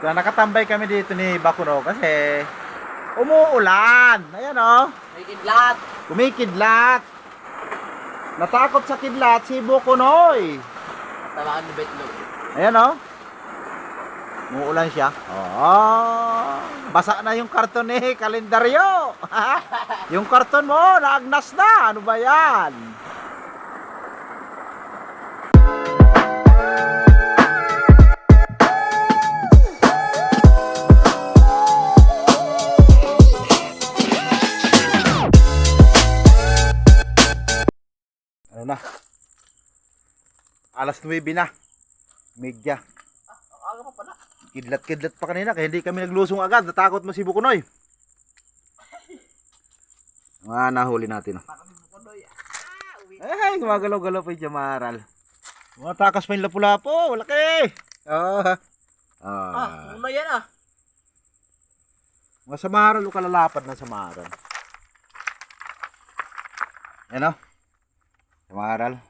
Kaya nakatambay kami dito ni Bakuno kasi umuulan. Ayan o. May kidlat. Kumikidlat. Natakot sa kidlat si Bukunoy. Tawakan ni Betlog. Ayan o. Umuulan siya. Oh, basa na yung karton ni kalendaryo. Yung karton mo, naagnas na. Ano ba yan? Ano na? Alas 9 na. Media. Ang aga pa pala. Kidlat-kidlat pa kanina kaya hindi kami naglusong agad. Natakot mo si Bukunoy. Mga nahuli natin. Ay, gumagalaw-galaw pa yung Jamaral. Mga takas pa yung lapu-lapo. Laki. Ano yan ah? Mga Samaral o kalalapad na Samaral. Yan o. Samaral.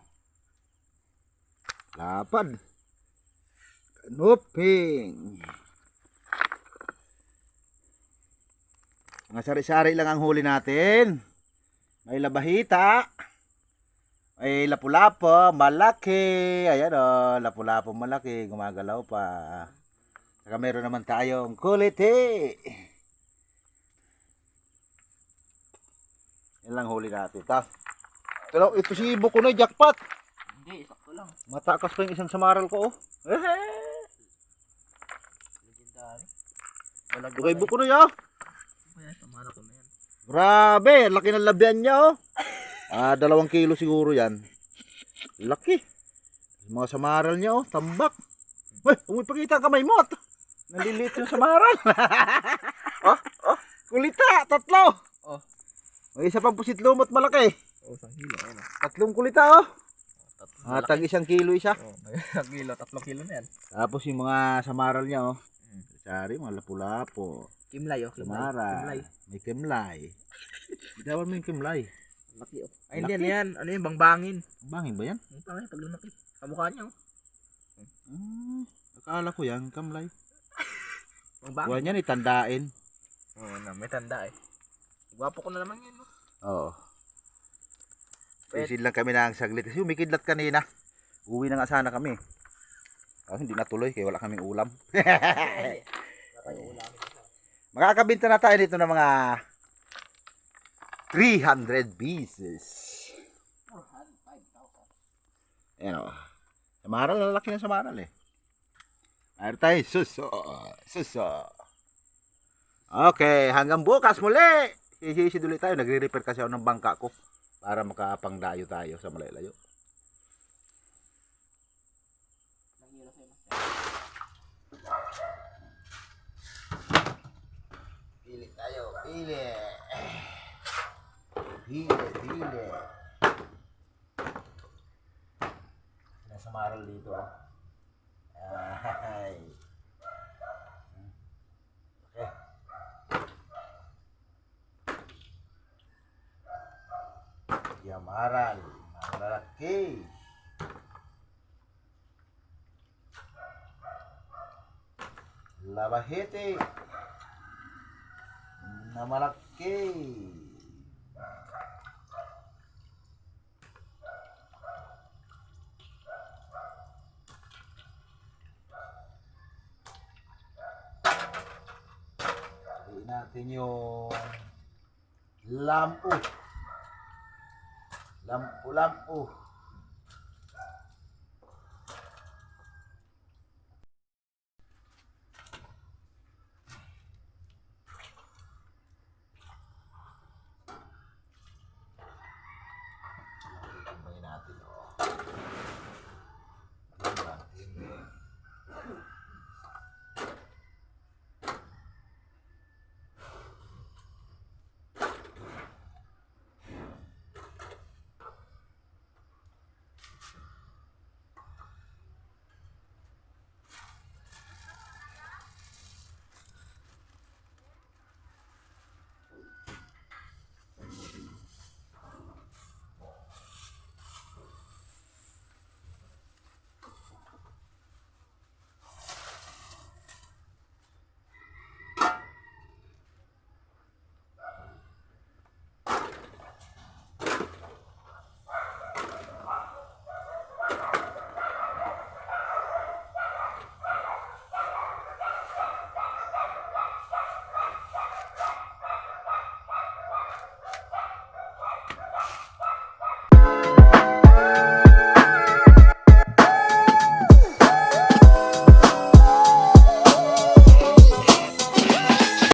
Lapad. Kanuping. Mga sari-sari lang ang huli natin. May labahita. May lapu-lapo, malaki. Ayan o, lapu-lapo malaki. Gumagalaw pa. Saka meron naman tayong kuliti. Yan lang huli natin. Ito si Bukunoy, jackpot. Hindi, sakto lang. Matakas pa yung isang Samaral ko, oh. Legendary. Okay, Bukunoy, oh. Ayan, samara ko na yan. Grabe, laki ng labian niya, oh. 2 kilo siguro yan. Laki. Mga Samaral niya, oh. Tambak. Uy, umipakita ang kamay mo. Naliliit yung Samaral. Kulita, 3. Oh. May isa pang pusit lumot malaki. Oh, 1 kilo. Ano? 3 kulita, oh. Tag 1 kilo isa. Oh, 1 kilo, 3 kilo na yan. Tapos yung mga Samaral niya, oh. Sari, mga lapu-lapo. Kimlay, oh. Samara. Kimlay. May kimlay. Bitawan mo yung kimlay. Laki, oh. Ay, hindi Laki. yan. Ano yung bangbangin? Bangin ba yan? Ang pangay, pag lumaki. Kamukha niya, oh. Akala ko yan, kamlay. Bangbangin. Huwag yan itandain. Oo, na, may tanda eh. Gwapo ko na naman yun, oh. Oo. Pwede. Isin lang kami ng saglit. Kasi umikidlat kanina. Uwi na nga sana kami. Hindi natuloy kaya wala kaming ulam. Makakabinta na tayo dito ng mga 300 pieces. Ayan o. Samaral, lalaki ng Samaral eh. Mayroon tayo suso. Okay, hanggang bukas muli. Sisi ulit tayo. Nagre-repair kasi ako ng bangka ko para makapangdayo tayo sa malayo-layo. Pili tayo, pili. Pili. Nasa Samaral dito ah. Ay. Okay. Yamaral, malaki. Labahete na malaki. Haliin natin yung lampu. Lampu.